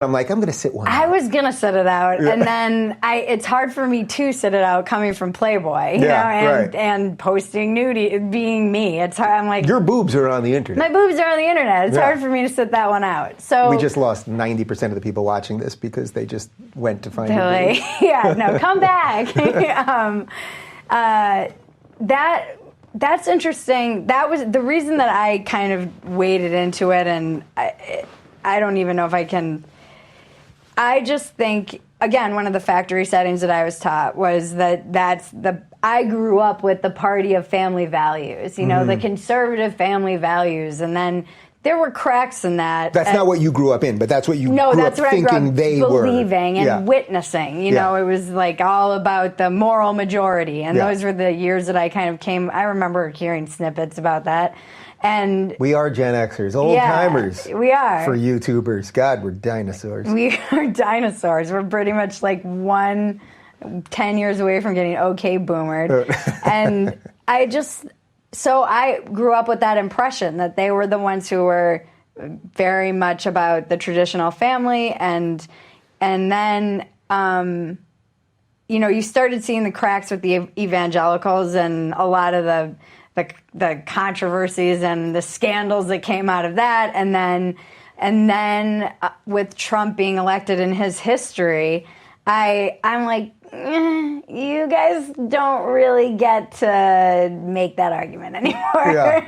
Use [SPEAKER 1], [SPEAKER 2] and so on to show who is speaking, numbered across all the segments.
[SPEAKER 1] I'm like, I'm going to sit one out.
[SPEAKER 2] I was going to sit it out, and then it's hard for me to sit it out coming from Playboy, you know, and posting nudity, being me. It's hard. I'm like,
[SPEAKER 1] your boobs are on the internet.
[SPEAKER 2] My boobs are on the internet. It's hard for me to sit that one out. So
[SPEAKER 1] we just lost 90% of the people watching this because they just went to find your boobs.
[SPEAKER 2] Yeah, no, come back. That's interesting. That was the reason that I kind of waded into it, and I don't even know if I can. I just think, again, one of the factory settings that I was taught was I grew up with the party of family values, you know, the conservative family values, and then there were cracks in that.
[SPEAKER 1] That's not what you grew up in, but that's what you grew up thinking they were.
[SPEAKER 2] Believing and witnessing, you know, it was like all about the moral majority, and those were the years that I kind of I remember hearing snippets about that. And
[SPEAKER 1] we are Gen Xers, old timers.
[SPEAKER 2] We are.
[SPEAKER 1] For YouTubers. God, we're dinosaurs.
[SPEAKER 2] We are dinosaurs. We're pretty much like 10 years away from getting okay boomered. And I grew up with that impression that they were the ones who were very much about the traditional family, and then you know, you started seeing the cracks with the evangelicals and a lot of the controversies and the scandals that came out of that, and then with Trump being elected in his history, I'm like, you guys don't really get to make that argument anymore.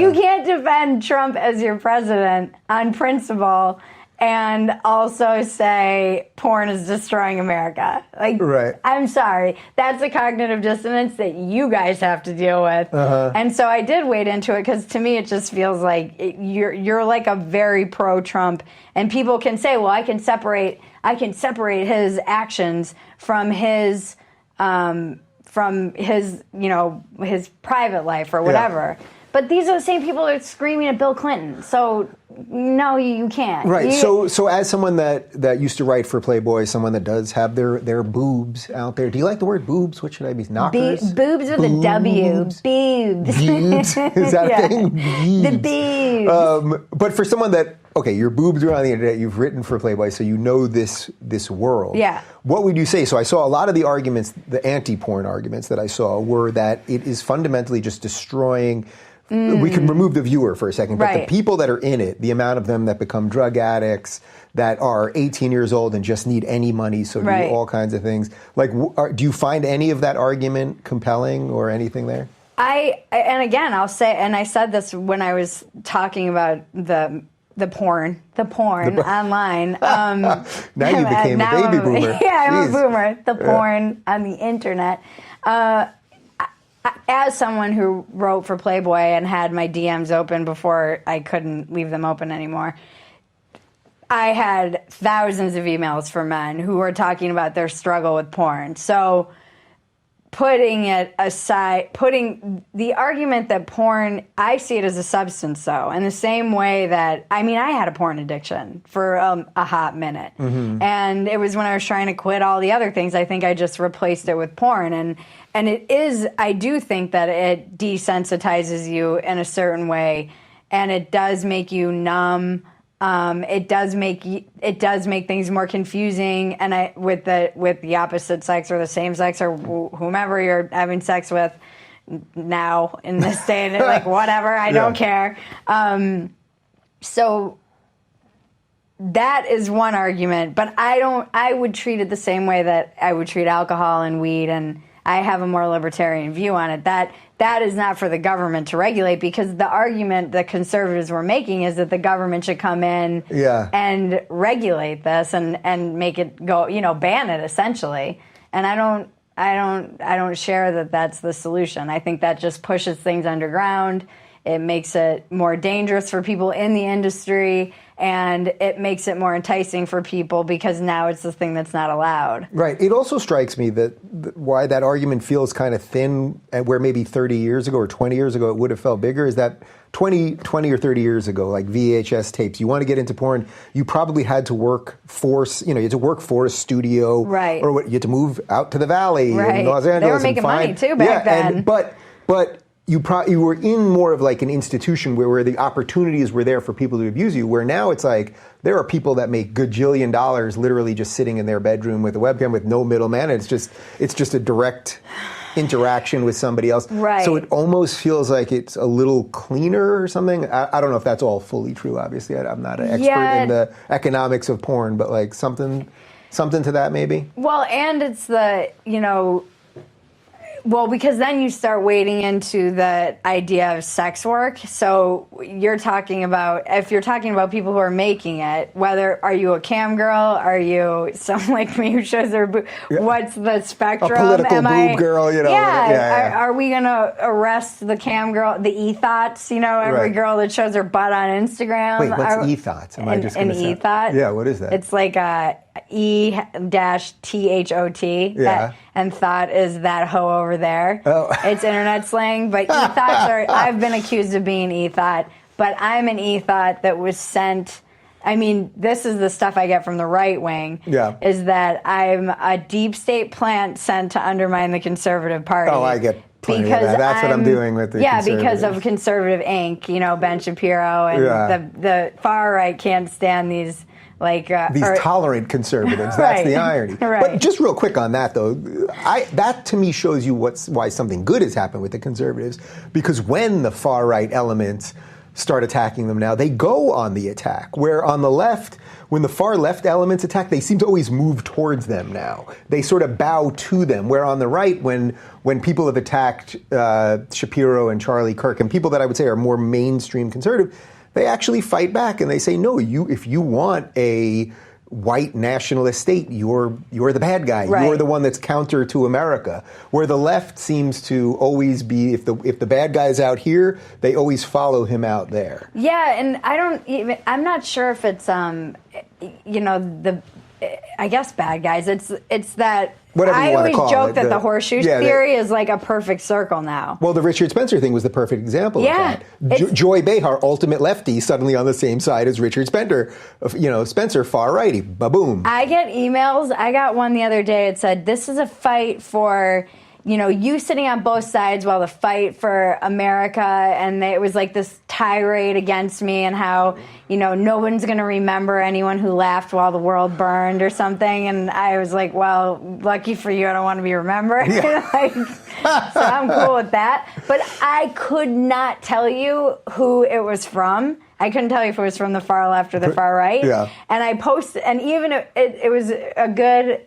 [SPEAKER 2] You can't defend Trump as your president on principle and also say porn is destroying America. Like, I'm sorry. That's a cognitive dissonance that you guys have to deal with. And so I did wade into it because to me it just feels like you're like a very pro-Trump, and people can say, well, I can separate his actions from his you know, his private life or whatever. But these are the same people that are screaming at Bill Clinton. So, no, you can't.
[SPEAKER 1] Right. So as someone that used to write for Playboy, someone that does have their boobs out there, do you like the word boobs? What should I be? Knockers?
[SPEAKER 2] Boobs with a W. Boobs.
[SPEAKER 1] Boobs. Is that a thing?
[SPEAKER 2] The boobs.
[SPEAKER 1] But for someone that, okay, your boobs are on the internet, you've written for Playboy, so you know this world.
[SPEAKER 2] Yeah.
[SPEAKER 1] What would you say? So I saw a lot of the arguments, the anti-porn arguments that I saw were that it is fundamentally just destroying. We can remove the viewer for a second, but the people that are in it, the amount of them that become drug addicts, that are 18 years old and just need any money, so do all kinds of things. Like, do you find any of that argument compelling or anything there?
[SPEAKER 2] And again, I'll say, and I said this when I was talking about the porn online.
[SPEAKER 1] Now you became a baby boomer.
[SPEAKER 2] Yeah, I'm a boomer. The porn on the internet. As someone who wrote for Playboy and had my DMs open before I couldn't leave them open anymore, I had thousands of emails from men who were talking about their struggle with porn. So putting it aside, putting the argument that porn, I see it as a substance, though, in the same way that, I mean, I had a porn addiction for a hot minute. And it was when I was trying to quit all the other things, I think I just replaced it with porn. And it is, I do think that it desensitizes you in a certain way, and it does make you numb. It does make things more confusing, and with the opposite sex or the same sex or whomever you're having sex with now in this day, and like whatever, I don't care. So that is one argument, but I would treat it the same way that I would treat alcohol and weed, and I have a more libertarian view on it. That is not for the government to regulate, because the argument the conservatives were making is that the government should come in and regulate this and make it go, you know, ban it essentially. And I don't share that that's the solution. I think that just pushes things underground. It makes it more dangerous for people in the industry, and it makes it more enticing for people because now it's the thing that's not allowed.
[SPEAKER 1] Right. It also strikes me that why that argument feels kind of thin, and where maybe 30 years ago or 20 years ago it would have felt bigger, is that 20 or 30 years ago, like VHS tapes, you want to get into porn, you probably had to work for, you had to work for a studio.
[SPEAKER 2] Right.
[SPEAKER 1] Or you had to move out to the valley in Los Angeles.
[SPEAKER 2] They were making money too back then.
[SPEAKER 1] But you were in more of like an institution where the opportunities were there for people to abuse you, where now it's like there are people that make gajillion dollars literally just sitting in their bedroom with a webcam with no middleman. It's just a direct interaction with somebody else.
[SPEAKER 2] Right.
[SPEAKER 1] So it almost feels like it's a little cleaner or something. I don't know if that's all fully true, obviously. I'm not an expert in the economics of porn, but like something to that maybe?
[SPEAKER 2] Well, and it's the, because then you start wading into the idea of sex work. So if you're talking about people who are making it, are you a cam girl? Are you someone like me who shows their boob? What's the spectrum?
[SPEAKER 1] A political boob girl,
[SPEAKER 2] Yeah. Are we going to arrest the cam girl, the e-thots, every girl that shows her butt on Instagram?
[SPEAKER 1] Wait, what's e-thots? Am I just going to say?
[SPEAKER 2] An e-thot?
[SPEAKER 1] Yeah, what is that?
[SPEAKER 2] It's like a E-THOT.
[SPEAKER 1] Yeah.
[SPEAKER 2] And thought is that hoe over there.
[SPEAKER 1] Oh.
[SPEAKER 2] It's internet slang, but e-thots I've been accused of being e-thot, but I'm an e-thot that was sent. I mean, this is the stuff I get from the right wing.
[SPEAKER 1] Yeah.
[SPEAKER 2] Is that I'm a deep state plant sent to undermine the conservative party.
[SPEAKER 1] Oh, I get plenty of that. That's what I'm doing with the conservatives.
[SPEAKER 2] Because of conservative Inc., Ben Shapiro, and the far right can't stand these.
[SPEAKER 1] These tolerant conservatives. That's the irony.
[SPEAKER 2] Right.
[SPEAKER 1] But just real quick on that, though, that to me shows you why something good has happened with the conservatives. Because when the far right elements start attacking them now, they go on the attack. Where on the left, when the far left elements attack, they seem to always move towards them now. They sort of bow to them. Where on the right, when people have attacked Shapiro and Charlie Kirk, and people that I would say are more mainstream conservative, they actually fight back and they say, no, if you want a white nationalist state, you're the bad guy.
[SPEAKER 2] Right.
[SPEAKER 1] You're the one that's counter to America. Where the left seems to always be, if the bad guy's out here, they always follow him out there.
[SPEAKER 2] Yeah, and I'm not sure if it's I guess bad guys. It's that.
[SPEAKER 1] Whatever you
[SPEAKER 2] I
[SPEAKER 1] want to
[SPEAKER 2] always
[SPEAKER 1] call
[SPEAKER 2] joke
[SPEAKER 1] it,
[SPEAKER 2] that the horseshoe theory is like a perfect circle now.
[SPEAKER 1] Well, the Richard Spencer thing was the perfect example of that. Joy Behar, ultimate lefty, suddenly on the same side as Richard Spencer. Spencer, far righty. Ba-boom.
[SPEAKER 2] I get emails. I got one the other day. It said, this is a fight for, you sitting on both sides while the fight for America. And it was like this tirade against me and how, no one's going to remember anyone who laughed while the world burned or something. And I was like, well, lucky for you, I don't want to be remembered. Yeah. So I'm cool with that. But I could not tell you who it was from. I couldn't tell you if it was from the far left or the far right.
[SPEAKER 1] Yeah.
[SPEAKER 2] And I posted, and even it was a good,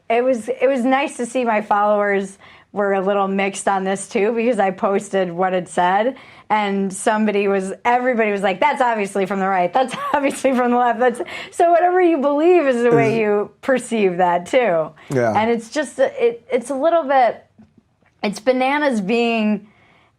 [SPEAKER 2] it was nice to see my followers were a little mixed on this too, because I posted what it said, and everybody was like, that's obviously from the right, that's obviously from the left, so whatever you believe is the way you perceive that too.
[SPEAKER 1] Yeah.
[SPEAKER 2] And it's just, it's a little bit, it's bananas being,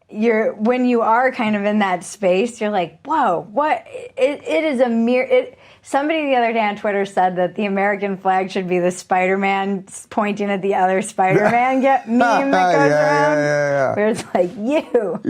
[SPEAKER 2] when you are kind of in that space, you're like, whoa, what, it is a mere, somebody the other day on Twitter said that the American flag should be the Spider-Man pointing at the other Spider-Man meme that goes around.
[SPEAKER 1] Yeah.
[SPEAKER 2] Where it's like, you.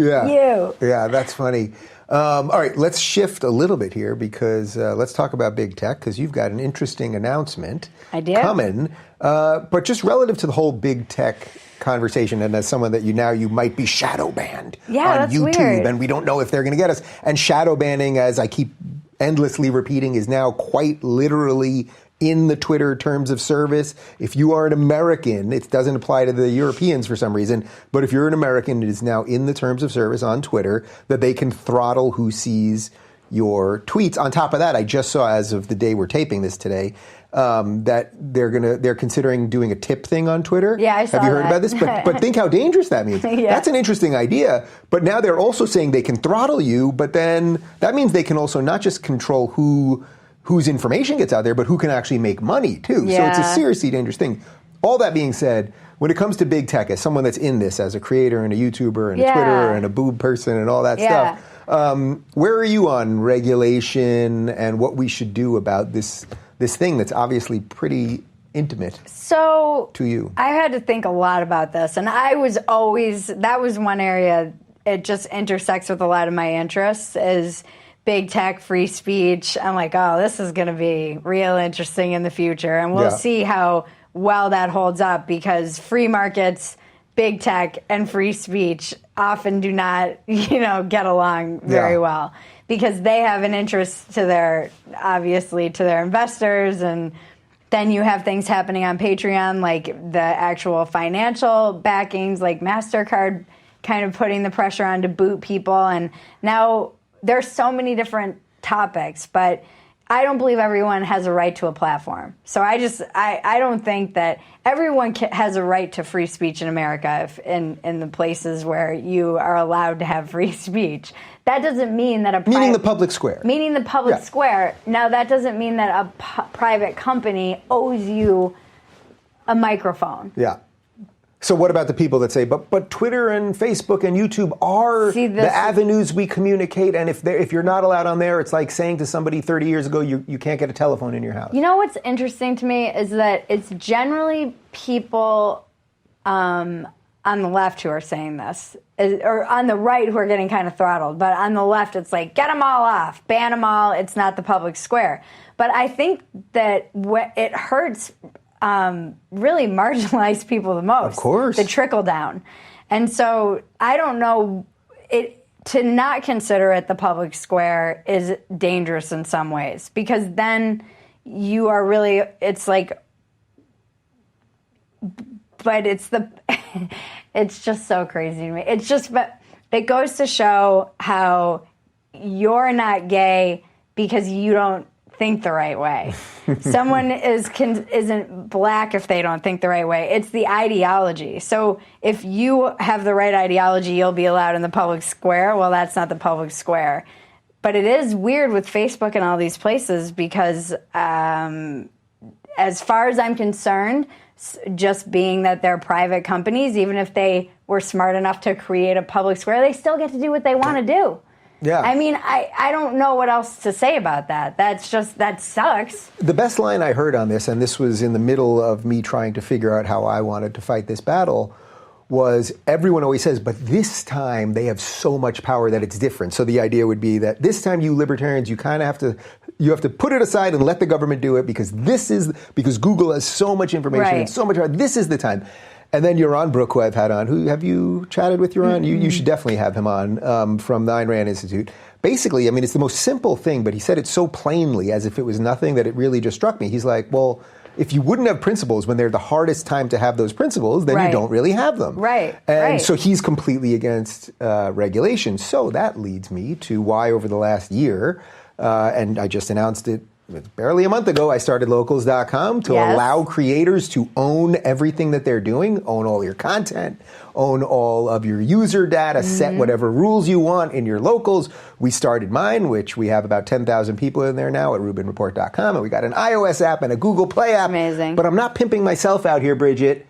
[SPEAKER 1] Yeah, that's funny. All right, let's shift a little bit here because let's talk about big tech, because you've got an interesting announcement coming. But just relative to the whole big tech conversation, and as someone that you might be shadow banned on
[SPEAKER 2] that's
[SPEAKER 1] YouTube,
[SPEAKER 2] weird.
[SPEAKER 1] And we don't know if they're going to get us. And shadow banning, as I keep endlessly repeating, is now quite literally in the Twitter terms of service. If you are an American, it doesn't apply to the Europeans for some reason, but if you're an American, it is now in the terms of service on Twitter that they can throttle who sees your tweets. On top of that, I just saw, as of the day we're taping this today, that they're considering doing a tip thing on Twitter.
[SPEAKER 2] Yeah, I saw that.
[SPEAKER 1] Have you heard about this? But think how dangerous that means.
[SPEAKER 2] Yeah.
[SPEAKER 1] That's an interesting idea. But now they're also saying they can throttle you, but then that means they can also not just control whose information gets out there, but who can actually make money too.
[SPEAKER 2] Yeah.
[SPEAKER 1] So it's a seriously dangerous thing. All that being said, when it comes to big tech, as someone that's in this, as a creator and a YouTuber and a Twitterer and a boob person and all that stuff, where are you on regulation and what we should do about this thing that's obviously pretty intimate to you?
[SPEAKER 2] I had to think a lot about this, and that was one area, it just intersects with a lot of my interests, is big tech, free speech. I'm like, oh, this is going to be real interesting in the future, and we'll see how well that holds up, because free markets big tech and free speech often do not, get along very well, because they have an interest to their investors, and then you have things happening on Patreon, like the actual financial backings, like MasterCard kind of putting the pressure on to boot people. And now there's so many different topics, but I don't believe everyone has a right to a platform. So I don't think that everyone has a right to free speech in America in the places where you are allowed to have free speech. That doesn't mean that
[SPEAKER 1] meaning the public square.
[SPEAKER 2] Meaning the public square. Now, that doesn't mean that a private company owes you a microphone.
[SPEAKER 1] Yeah. So what about the people that say, but Twitter and Facebook and YouTube are the avenues we communicate, and if you're not allowed on there, it's like saying to somebody 30 years ago, you can't get a telephone in your house.
[SPEAKER 2] You know what's interesting to me is that it's generally people on the left who are saying this, or on the right who are getting kind of throttled, but on the left it's like, get them all off, ban them all, it's not the public square. But I think that it hurts really marginalized people the most. Of
[SPEAKER 1] course.
[SPEAKER 2] The trickle down. And so I don't know, to not consider it the public square is dangerous in some ways, because then you are really, it's like, but it's it's just so crazy to me. It's just, but it goes to show how you're not gay because you don't think the right way. Someone isn't black if they don't think the right way. It's the ideology. So if you have the right ideology, you'll be allowed in the public square. Well, that's not the public square. But it is weird with Facebook and all these places, because as far as I'm concerned, just being that they're private companies, even if they were smart enough to create a public square, they still get to do what they want to do.
[SPEAKER 1] Yeah.
[SPEAKER 2] I mean, I don't know what else to say about that. That sucks.
[SPEAKER 1] The best line I heard on this, and this was in the middle of me trying to figure out how I wanted to fight this battle, was everyone always says, but this time they have so much power that it's different. So the idea would be that this time you libertarians, you kind of have to put it aside and let the government do it, because because Google has so much information and so much power. This is the time. And then Yaron Brook, who I've had on, who have you chatted with, Yaron? Mm-hmm. You should definitely have him on, from the Ayn Rand Institute. Basically, I mean, it's the most simple thing, but he said it so plainly, as if it was nothing, that it really just struck me. He's like, well, if you wouldn't have principles when they're the hardest time to have those principles, then you don't really have them. And so he's completely against regulation. So that leads me to why over the last year, and I just announced it barely a month ago, I started locals.com to allow creators to own everything that they're doing, own all your content, own all of your user data, set whatever rules you want in your locals. We started mine, which we have about 10,000 people in there now at RubinReport.com, and we got an iOS app and a Google Play app.
[SPEAKER 2] Amazing.
[SPEAKER 1] But I'm not pimping myself out here, Bridget,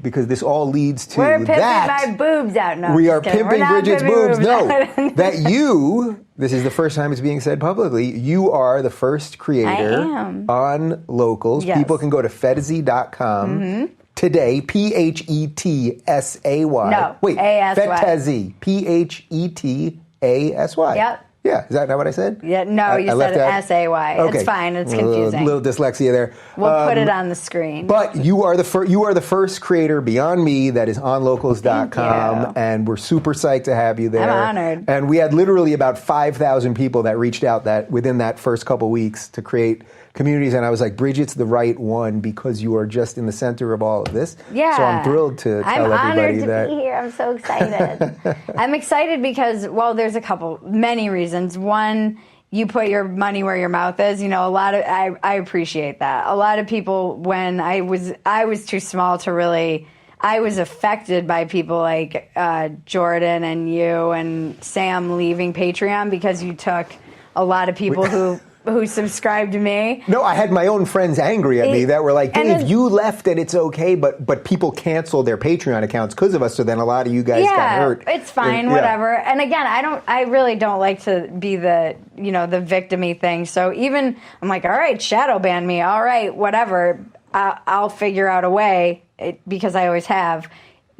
[SPEAKER 1] because this all leads to
[SPEAKER 2] We're pimping my boobs out. No,
[SPEAKER 1] we are pimping Bridget's boobs. No,
[SPEAKER 2] that
[SPEAKER 1] this is the first time it's being said publicly, you are the first creator on Locals.
[SPEAKER 2] Yes.
[SPEAKER 1] People can go to Phetasy.com today, Phetasy.
[SPEAKER 2] No,
[SPEAKER 1] wait,
[SPEAKER 2] Phetasy.
[SPEAKER 1] Phetasy.
[SPEAKER 2] Yep.
[SPEAKER 1] Yeah, is that not what I said?
[SPEAKER 2] Yeah, no, you said S-A-Y.
[SPEAKER 1] Okay.
[SPEAKER 2] It's fine. It's confusing.
[SPEAKER 1] A little dyslexia there.
[SPEAKER 2] We'll put it on the screen.
[SPEAKER 1] But you are the first creator beyond me that is on locals.com, and we're super psyched to have you there.
[SPEAKER 2] I'm honored.
[SPEAKER 1] And we had literally about 5,000 people that reached out that within that first couple weeks to create communities, and I was like, Bridget's the right one because you are just in the center of all of this.
[SPEAKER 2] Yeah.
[SPEAKER 1] So I'm thrilled to tell everybody that.
[SPEAKER 2] I'm honored to be here. I'm so excited. I'm excited because, well, there's many reasons. One, you put your money where your mouth is. I appreciate that. A lot of people, when I was too small to really, I was affected by people like Jordan and you and Sam leaving Patreon because you took a lot of people who subscribed to me.
[SPEAKER 1] No, I had my own friends angry at me that were like, Dave, you left and it's okay, but people canceled their Patreon accounts because of us, so then a lot of you guys got hurt.
[SPEAKER 2] It's fine, whatever. And again, I really don't like to be the victim-y thing. So even, I'm like, all right, shadow ban me, all right, whatever. I'll figure out a way, because I always have.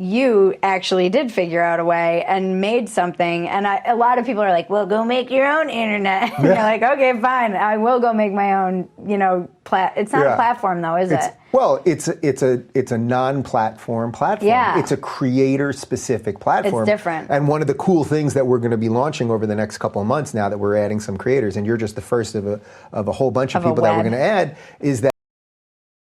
[SPEAKER 2] you actually did figure out a way and made something. And a lot of people are like, well, go make your own internet. And you're like, okay, fine. I will go make my own, it's not a platform though, is it?
[SPEAKER 1] Well, it's a non-platform platform.
[SPEAKER 2] Yeah.
[SPEAKER 1] It's a creator-specific platform.
[SPEAKER 2] It's different.
[SPEAKER 1] And one of the cool things that we're going to be launching over the next couple of months now that we're adding some creators, and you're just the first of a whole bunch of people that we're going to add, is that